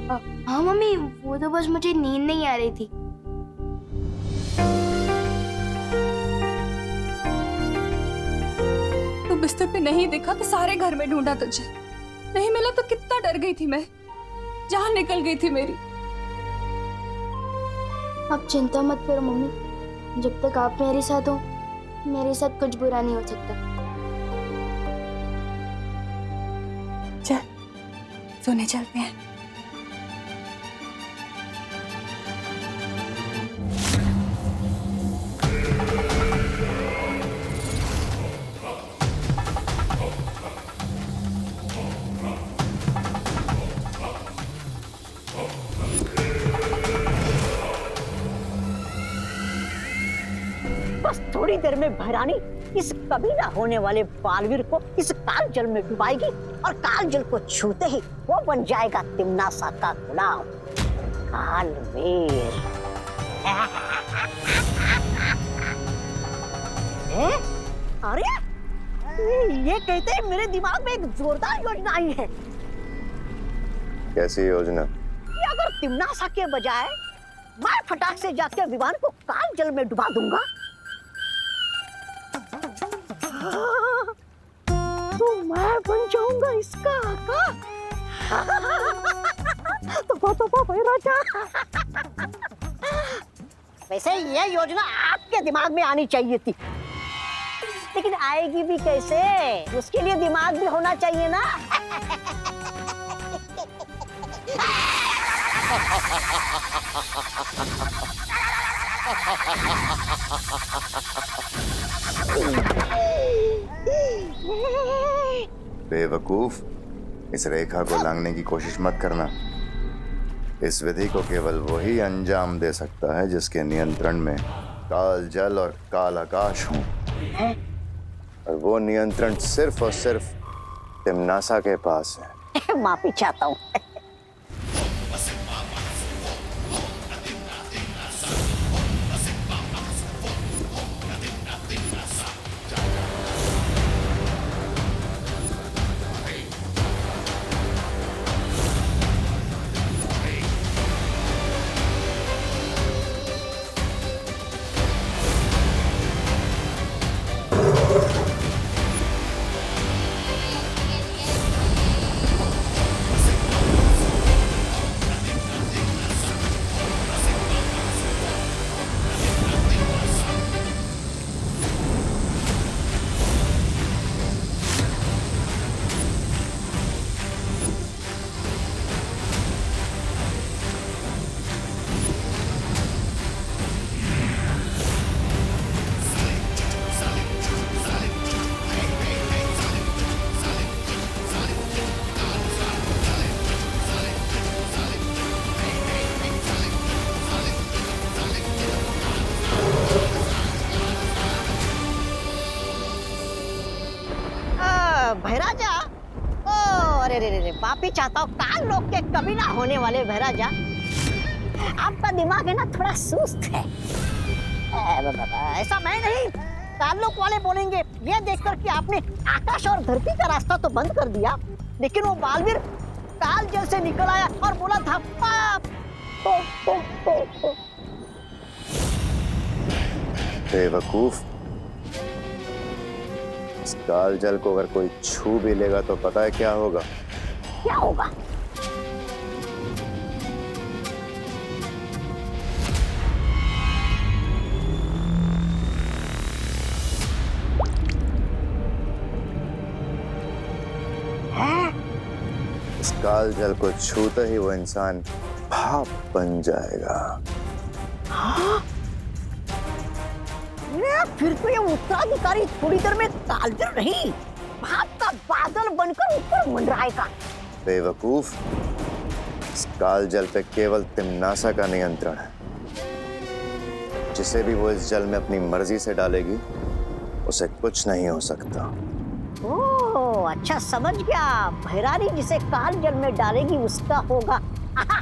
हाँ मम्मी, वो तो बस मुझे नींद नहीं आ रही थी। तू बिस्तर पे नहीं दिखा तो सारे घर में ढूंढा तुझे, नहीं मिला तो कितना डर गई थी मैं, जान निकल गई थी मेरी। आप चिंता मत करो मम्मी, जब तक आप मेरे साथ हो मेरे साथ कुछ बुरा नहीं हो सकता। चल सोने चलते हैं। बस थोड़ी देर में भैरानी इस कभी ना होने वाले बालवीर को इस काल जल में डुबाएगी और काल जल को छूते ही वो बन जाएगा तिम्नासा का गुलाम कालवीर। अरे ये कहते ही मेरे दिमाग में एक जोरदार योजना आई है। कैसी योजना? कि अगर तिम्नासा के बजाय मैं फटाक से जाके विमान को काल जल में डुबा दूंगा तो मैं बन जाऊंगा इसका आका। तो भाई राजा, वैसे ये योजना आपके दिमाग में आनी चाहिए थी, लेकिन आएगी भी कैसे? उसके लिए दिमाग भी होना चाहिए ना। बेवकूफ, इस रेखा को लांघने की कोशिश मत करना। इस विधि को केवल वही अंजाम दे सकता है जिसके नियंत्रण में काल जल और काल आकाश हों, और वो नियंत्रण सिर्फ और सिर्फ तिम्नासा के पास है। माफी चाहता हूँ। भैराजा, ओ अरे रे रे, माफी चाहता हूँ। काल लोग के कभी ना होने वाले भैराजा, आपका दिमाग है ना थोड़ा सुस्त है। ऐसा मैं नहीं, काल लोग वाले बोलेंगे। ये देखकर कि आपने आकाश और धरती का रास्ता तो बंद कर दिया, लेकिन वो बालवीर काल जल से निकल आया और बोला था पाप। बेवकूफ, इस काल जल को अगर कोई छू भी लेगा तो पता है क्या होगा? क्या होगा? इस काल जल को छूते ही वो इंसान भाप बन जाएगा। हाँ? फिर तो ये उत्तराधिकारी थोड़ी देर में कालजल नहीं, भाप का बादल बनकर ऊपर मंडराएगा। बेवकूफ, इस काल जल पे केवल तिम्नासा का नियंत्रण है। जिसे भी वो इस जल में अपनी मर्जी से डालेगी उसे कुछ नहीं हो सकता। ओह अच्छा, समझ गया। भैरानी जिसे काल जल में डालेगी उसका होगा आहा,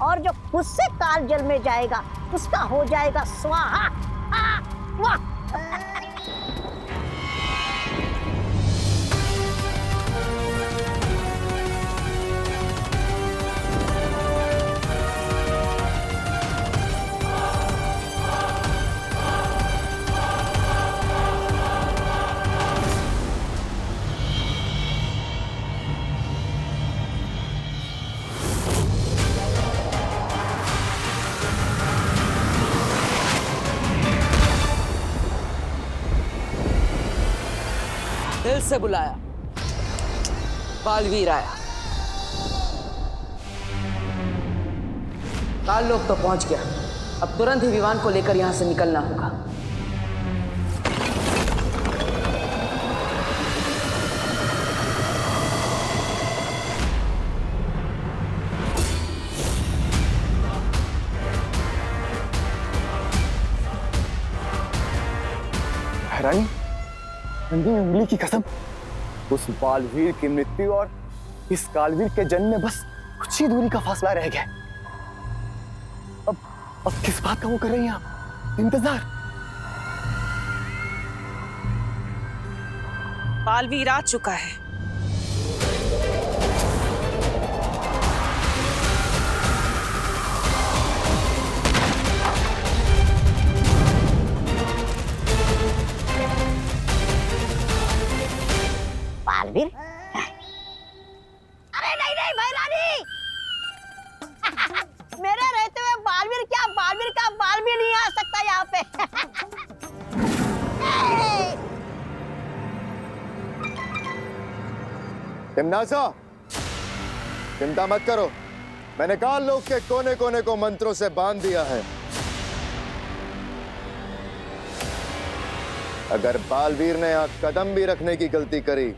और जो खुद से काल जल में जाएगा उसका हो जाएगा स्वाहा। वाह! से बुलाया, बालवीर आया। काल लोग तो पहुंच गया, अब तुरंत ही विमान को लेकर यहां से निकलना होगा। रानी, नंदी में उंगली की कसम, उस बालवीर की मृत्यु और इस कालवीर के जन्म में बस कुछ ही दूरी का फासला रह गया। अब किस बात का वो कर रही हैं आप? इंतजार। बालवीर आ चुका है। बालवीर? अरे नहीं नहीं भैरानी, मेरे रहते हुए बालवीर क्या, बालवीर का बालवीर नहीं आ सकता यहाँ पे। तिमनासा, चिंता मत करो, मैंने काल लोक के कोने कोने को मंत्रों से बांध दिया है। अगर बालवीर ने यहां कदम भी रखने की गलती करी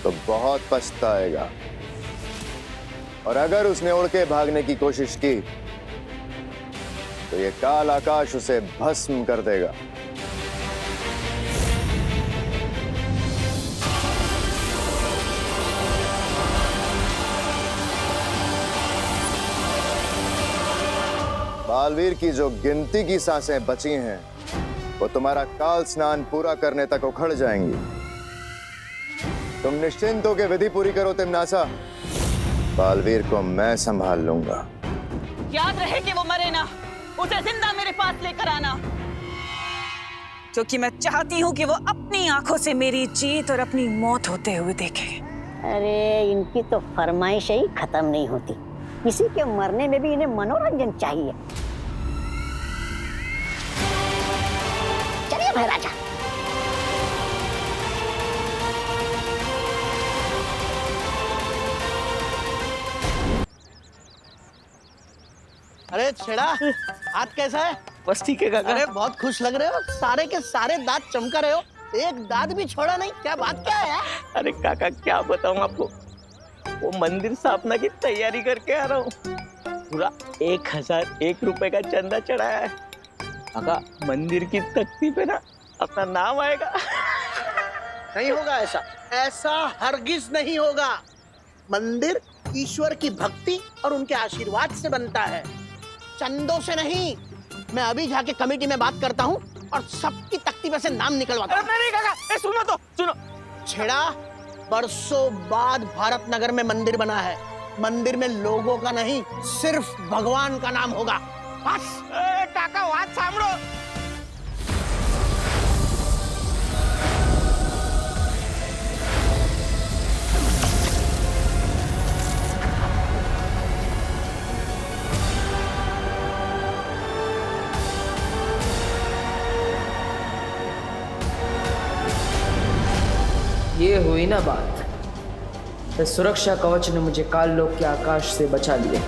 तो बहुत पछताएगा, और अगर उसने उड़ के भागने की कोशिश की तो ये काल आकाश उसे भस्म कर देगा। बालवीर की जो गिनती की सांसें बची हैं वो तुम्हारा काल स्नान पूरा करने तक उखड़ जाएंगी। तुम निश्चिंत होकर विधि पूरी करो तिमनासा, बालवीर को मैं संभाल लूंगा। याद रहे कि वो मरे ना, उसे जिंदा मेरे पास लेकर आना, क्योंकि मैं चाहती हूँ कि वो अपनी आंखों से मेरी जीत और अपनी मौत होते हुए देखे। अरे इनकी तो फरमाइश ही खत्म नहीं होती, किसी के मरने में भी इन्हें मनोरंजन चाहिए। चलिए महाराजा। अरे छेड़ा, हाथ कैसा है? बस ठीक है काका। अरे बहुत खुश लग रहे हो, सारे के सारे दांत चमका रहे हो, एक दांत भी छोड़ा नहीं, क्या बात क्या है? अरे काका क्या बताऊं आपको, वो मंदिर स्थापना की तैयारी करके आ रहा हूँ, पूरा 1001 रुपए का चंदा चढ़ाया है। काका मंदिर की तख्ती पे ना अपना नाम आएगा। नहीं होगा ऐसा, ऐसा हरगिज नहीं होगा। मंदिर ईश्वर की भक्ति और उनके आशीर्वाद से बनता है, चंदों से नहीं। मैं अभी जाके कमेटी में बात करता हूँ और सबकी तख्ती में से नाम निकलवाता हूँ। नहीं काका, सुनो तो सुनो। छेड़ा, बरसों बाद भारत नगर में मंदिर बना है, मंदिर में लोगों का नहीं सिर्फ भगवान का नाम होगा। बस। काका बात सामरो। ये हुई ना बात, तो सुरक्षा कवच ने मुझे काल लोक के आकाश से बचा लिया।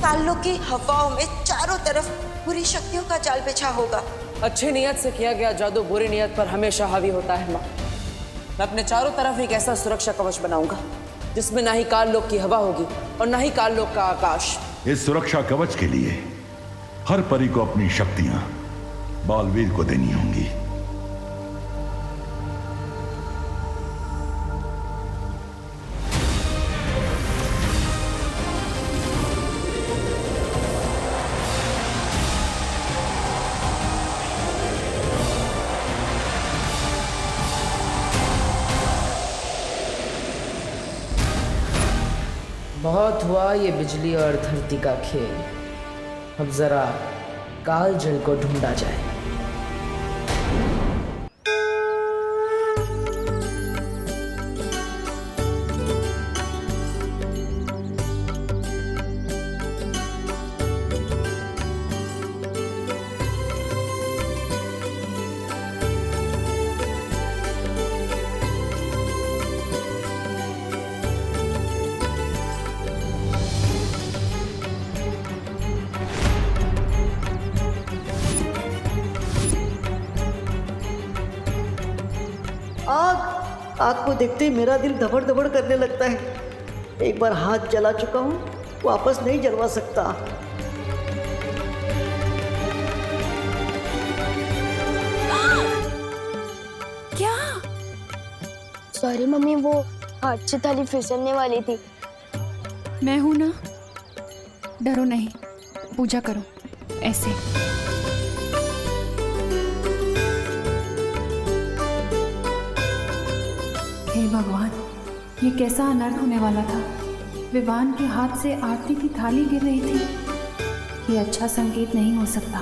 काल लोक की हवाओं में चारों तरफ बुरी शक्तियों का जाल बिछा होगा। अच्छी नियत से किया गया जादू बुरी नियत पर हमेशा हावी होता है माँ। मैं अपने चारों तरफ एक ऐसा सुरक्षा कवच बनाऊंगा जिसमें ना ही काल लोक की हवा होगी और ना ही काल लोक का आकाश। इस सुरक्षा कवच के लिए हर परी को अपनी शक्तियां बालवीर को देनी होंगी। बहुत हुआ ये बिजली और धरती का खेल, अब जरा काल जल को ढूंढा जाए। आग को देखते ही मेरा दिल धबड़ धबड़ करने लगता है। एक बार हाथ जला चुका हूँ, वापस नहीं जलवा सकता। क्या? सॉरी मम्मी, वो हाथ से थाली फिसलने वाली थी। मैं हूं ना, डरो नहीं, पूजा करो ऐसे। हे भगवान, ये कैसा अनर्थ होने वाला था। विवान के हाथ से आरती की थाली गिर रही थी। ये अच्छा संकेत नहीं हो सकता।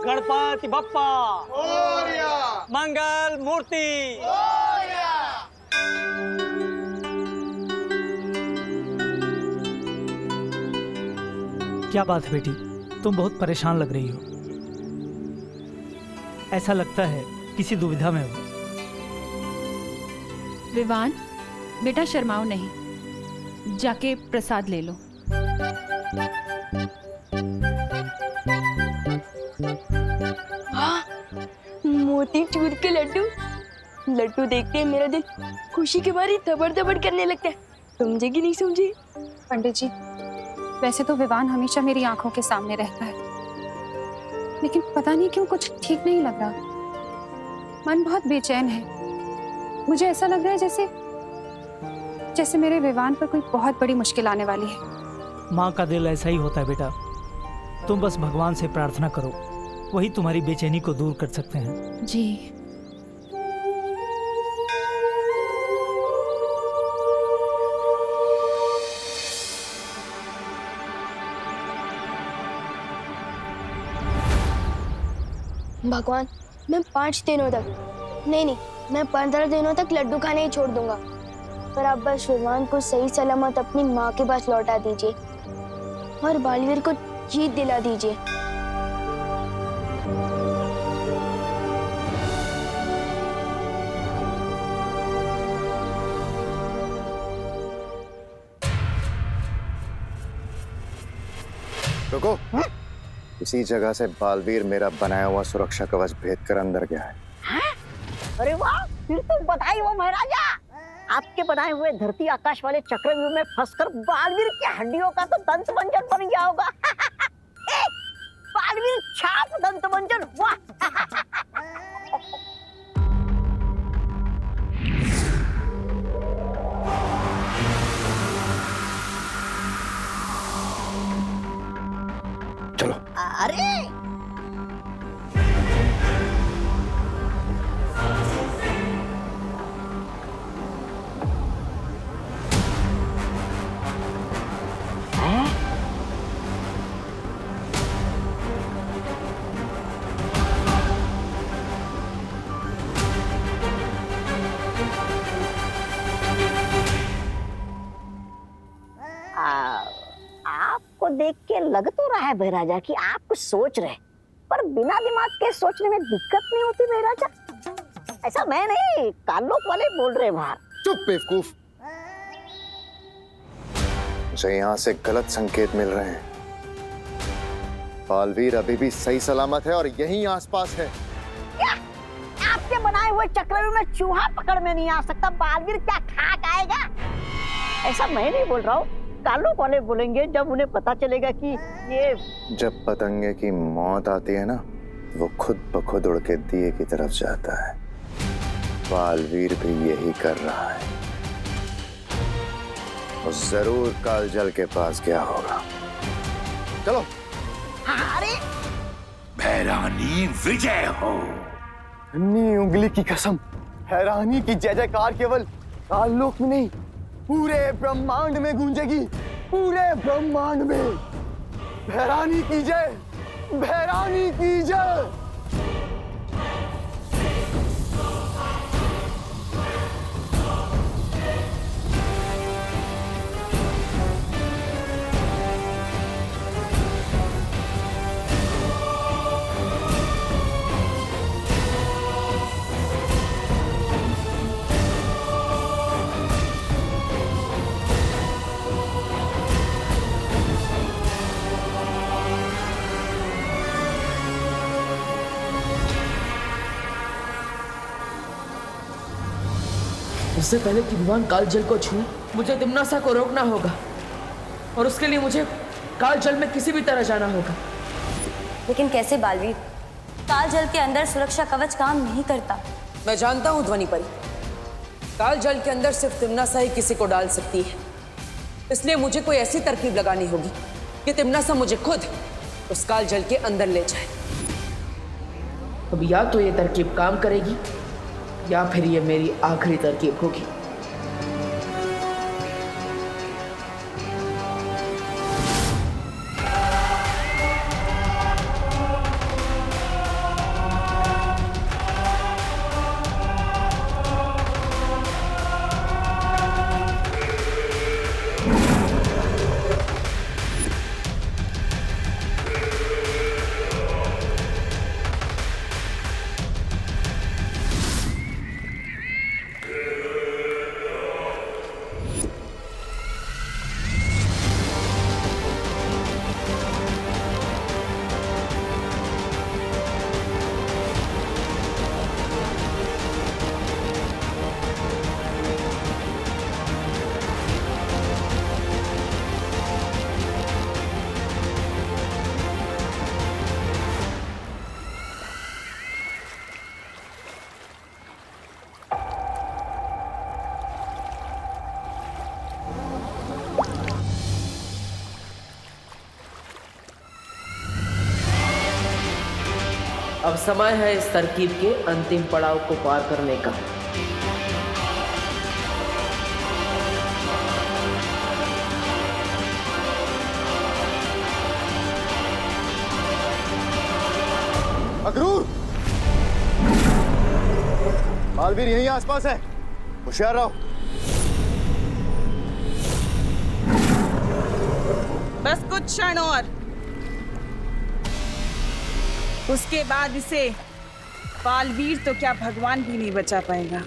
गणपति बप्पा मंगल मूर्ति। क्या बात है बेटी, तुम बहुत परेशान लग रही हो। ऐसा लगता है किसी दुविधा में हो। विवान, बेटा शर्माओ नहीं, जाके प्रसाद ले लो। हाँ, मोती चूर के लड्डू। लड्डू देखते ही मेरा दिल खुशी के मारे धबड़ धबड़ करने लगता है। समझे कि नहीं समझे? पंडित जी, वैसे तो विवान हमेशा मेरी आंखों के सामने रहता है, लेकिन पता नहीं क्यों कुछ ठीक नहीं लग रहा। मन बहुत बेचैन है। मुझे ऐसा लग रहा है जैसे मेरे विवान पर कोई बहुत बड़ी मुश्किल आने वाली है। माँ का दिल ऐसा ही होता है बेटा। तुम बस भगवान से प्रार्थना करो, वही तुम्हारी बेचैनी को दूर कर सकते हैं। जी। भगवान, मैं 5 दिनों तक नहीं, मैं 15 दिनों तक लड्डू खाने ही छोड़ दूंगा, पर आप बस विवान को सही सलामत अपनी माँ के पास लौटा दीजिए और बालवीर को जीत दिला दीजिए। रुको। इसी जगह से बालवीर मेरा बनाया हुआ सुरक्षा कवच भेद कर अंदर गया है। अरे वाह, फिर तो बधाई हो महाराजा। आपके बनाए हुए धरती आकाश वाले चक्रव्यूह में फंसकर बालवीर की हड्डियों का तो दंत मंजन बन गया होगा। बालवीर छाप दंत मंजन, वाह। चलो। अरे आपको देख के लग तो रहा है महाराजा कि आप कुछ सोच रहे, पर बिना दिमाग के सोचने में दिक्कत नहीं होती महाराजा। ऐसा मैं नहीं, कालोक वाले बोल रहे बाहर। चुप बेवकूफ। मुझे यहाँ से गलत संकेत मिल रहे हैं। बालवीर अभी भी सही सलामत है और यहीं आसपास है। क्या? आपके बनाए हुए चक्रव्यूह में चूहा पकड़ में नहीं आ सकता, बालवीर क्या खाक आएगा? ऐसा मैं नहीं बोल रहा हूँ, कालोक वाले बोलेंगे जब उन्हें पता चलेगा कि ये। जब पतंगे की मौत आती है ना, वो खुद ब खुद उड़ के दिए की तरफ जाता है। बालवीर भी यही कर रहा है। वो जरूर कालजल के पास गया होगा। चलो। अरे भैरानी विजय हो। अन्नी उंगली की कसम, हैरानी की जय जयकार केवल काललोक में नहीं, पूरे ब्रह्मांड में गूंजेगी। पूरे ब्रह्मांड में भैरानी की जय, भैरानी की जय। इससे पहले कि भगवान काल जल को छूए, मुझे तिम्नासा को रोकना होगा, और उसके लिए मुझे काल जल में किसी भी तरह जाना होगा। लेकिन कैसे बालवीर? काल जल के अंदर सुरक्षा कवच काम नहीं करता। मैं जानता हूँ ध्वनि परी, काल जल के अंदर सिर्फ तिम्नासा ही किसी को डाल सकती है, इसलिए मुझे कोई ऐसी तरकीब लगानी होगी कि तिम्नासा मुझे खुद उस काल जल के अंदर ले जाए। अब या तो ये तरकीब काम करेगी या फिर ये मेरी आखिरी तरकीब होगी। अब समय है इस तरकीब के अंतिम पड़ाव को पार करने का। अक्रूर, बालवीर यहीं आसपास है, होशियार रहो। बस कुछ क्षण और, उसके बाद इसे बालवीर तो क्या भगवान भी नहीं बचा पाएगा।